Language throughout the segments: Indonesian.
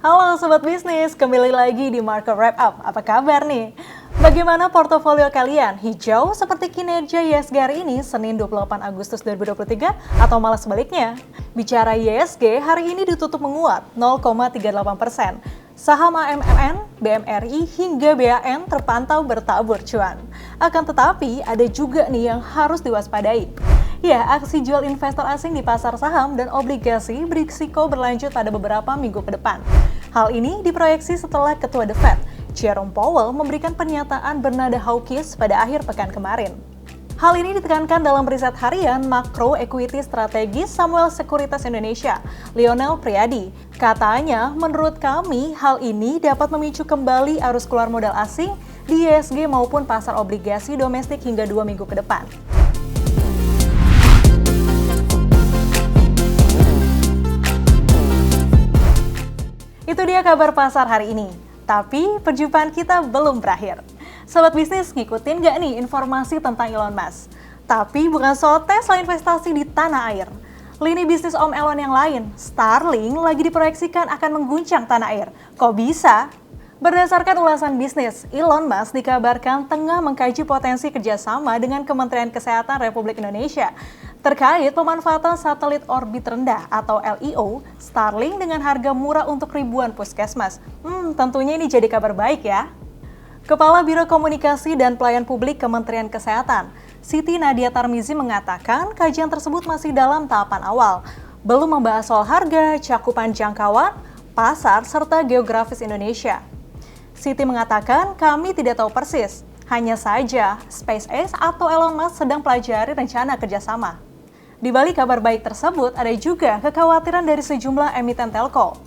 Halo Sobat Bisnis, kembali lagi di Market Wrap Up. Apa kabar nih? Bagaimana portofolio kalian? Hijau seperti kinerja IHSG hari ini, Senin 28 Agustus 2023, atau malah sebaliknya? Bicara IHSG, hari ini ditutup menguat 0,38%. Saham AMMN, BMRI, hingga BAN terpantau bertabur cuan. Akan tetapi, ada juga nih yang harus diwaspadai. Ya, aksi jual investor asing di pasar saham dan obligasi berisiko berlanjut pada beberapa minggu ke depan. Hal ini diproyeksi setelah Ketua The Fed, Jerome Powell, memberikan pernyataan bernada hawkish pada akhir pekan kemarin. Hal ini ditekankan dalam riset harian Makro Equity Strategis Samuel Sekuritas Indonesia, Lionel Priadi. Katanya, menurut kami, hal ini dapat memicu kembali arus keluar modal asing di IHSG maupun pasar obligasi domestik hingga 2 minggu ke depan. Itu dia kabar pasar hari ini. Tapi perjumpaan kita belum berakhir. Sobat bisnis, ngikutin nggak nih informasi tentang Elon Musk? Tapi bukan soal Tesla investasi di tanah air. Lini bisnis Om Elon yang lain, Starlink, lagi diproyeksikan akan mengguncang tanah air. Kok bisa? Berdasarkan ulasan bisnis, Elon Musk dikabarkan tengah mengkaji potensi kerjasama dengan Kementerian Kesehatan Republik Indonesia terkait pemanfaatan satelit orbit rendah atau LEO Starlink dengan harga murah untuk ribuan puskesmas. Tentunya ini jadi kabar baik ya. Kepala Biro Komunikasi dan Pelayanan Publik Kementerian Kesehatan, Siti Nadia Tarmizi mengatakan kajian tersebut masih dalam tahapan awal, belum membahas soal harga, cakupan jangkauan, pasar, serta geografis Indonesia. Siti mengatakan kami tidak tahu persis, hanya saja SpaceX atau Elon Musk sedang pelajari rencana kerjasama. Di balik kabar baik tersebut, ada juga kekhawatiran dari sejumlah emiten telco.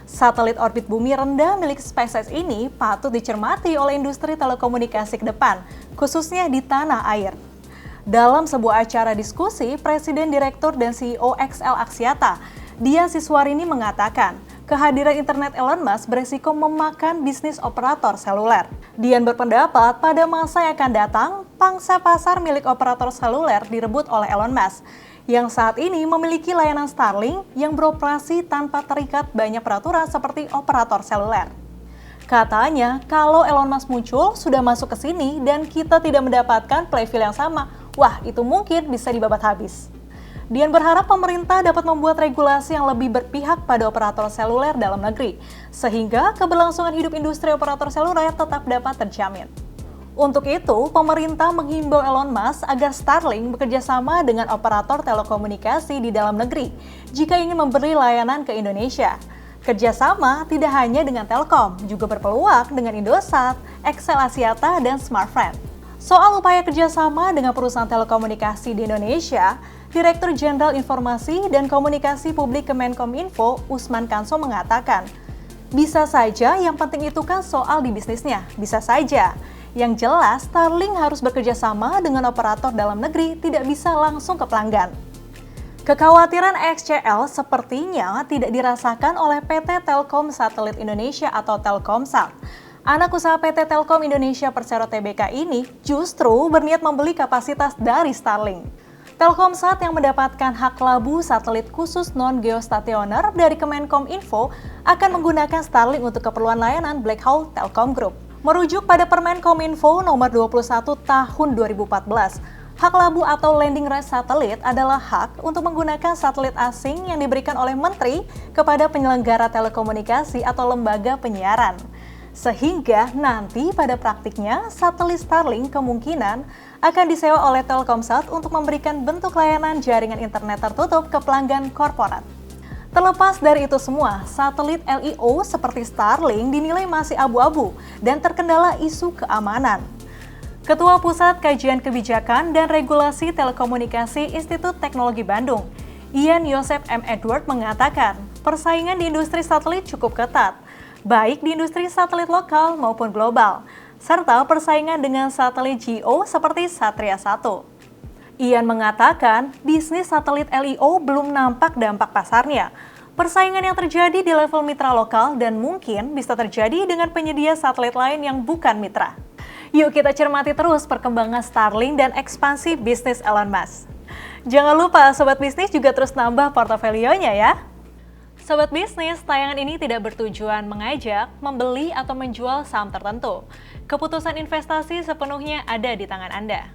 Satelit orbit bumi rendah milik SpaceX ini patut dicermati oleh industri telekomunikasi ke depan, khususnya di tanah air. Dalam sebuah acara diskusi, Presiden Direktur dan CEO XL Axiata, Dian Siswarini mengatakan, kehadiran internet Elon Musk beresiko memakan bisnis operator seluler. Dian berpendapat pada masa yang akan datang, pangsa pasar milik operator seluler direbut oleh Elon Musk, yang saat ini memiliki layanan Starlink yang beroperasi tanpa terikat banyak peraturan seperti operator seluler. Katanya, kalau Elon Musk muncul, sudah masuk ke sini dan kita tidak mendapatkan playfield yang sama, wah itu mungkin bisa dibabat habis. Dian berharap pemerintah dapat membuat regulasi yang lebih berpihak pada operator seluler dalam negeri, sehingga keberlangsungan hidup industri operator seluler tetap dapat terjamin. Untuk itu, pemerintah menghimbau Elon Musk agar Starlink bekerja sama dengan operator telekomunikasi di dalam negeri jika ingin memberi layanan ke Indonesia. Kerjasama tidak hanya dengan Telkom, juga berpeluang dengan Indosat, XL Axiata, dan Smartfren. Soal upaya kerjasama dengan perusahaan telekomunikasi di Indonesia, Direktur Jenderal Informasi dan Komunikasi Publik Kemenkominfo, Usman Kanso mengatakan, bisa saja yang penting itu kan soal di bisnisnya, bisa saja. Yang jelas, Starlink harus bekerja sama dengan operator dalam negeri, tidak bisa langsung ke pelanggan. Kekhawatiran XCL sepertinya tidak dirasakan oleh PT Telkom Satelit Indonesia atau Telkomsat. Anak usaha PT Telkom Indonesia Persero Tbk ini justru berniat membeli kapasitas dari Starlink. Telkomsat yang mendapatkan hak labu satelit khusus non-geostasioner dari Kemenkominfo akan menggunakan Starlink untuk keperluan layanan Black Hole Telkom Group. Merujuk pada Permen Kominfo nomor 21 tahun 2014, hak labu atau landing right satelit adalah hak untuk menggunakan satelit asing yang diberikan oleh menteri kepada penyelenggara telekomunikasi atau lembaga penyiaran. Sehingga nanti pada praktiknya satelit Starlink kemungkinan akan disewa oleh Telkomsat untuk memberikan bentuk layanan jaringan internet tertutup ke pelanggan korporat. Terlepas dari itu semua, satelit LEO seperti Starlink dinilai masih abu-abu dan terkendala isu keamanan. Ketua Pusat Kajian Kebijakan dan Regulasi Telekomunikasi Institut Teknologi Bandung, Ian Yosef M. Edward mengatakan, persaingan di industri satelit cukup ketat, baik di industri satelit lokal maupun global, serta persaingan dengan satelit GEO seperti Satria 1. Ian mengatakan, bisnis satelit LEO belum nampak dampak pasarnya. Persaingan yang terjadi di level mitra lokal dan mungkin bisa terjadi dengan penyedia satelit lain yang bukan mitra. Yuk kita cermati terus perkembangan Starlink dan ekspansi bisnis Elon Musk. Jangan lupa Sobat Bisnis juga terus nambah portofolionya ya. Sobat bisnis, tayangan ini tidak bertujuan mengajak, membeli, atau menjual saham tertentu. Keputusan investasi sepenuhnya ada di tangan Anda.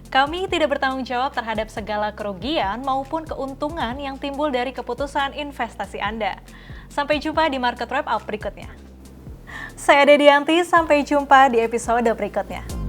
Kami tidak bertanggung jawab terhadap segala kerugian maupun keuntungan yang timbul dari keputusan investasi Anda. Sampai jumpa di Market Wrap Up berikutnya. Saya Dedianti, sampai jumpa di episode berikutnya.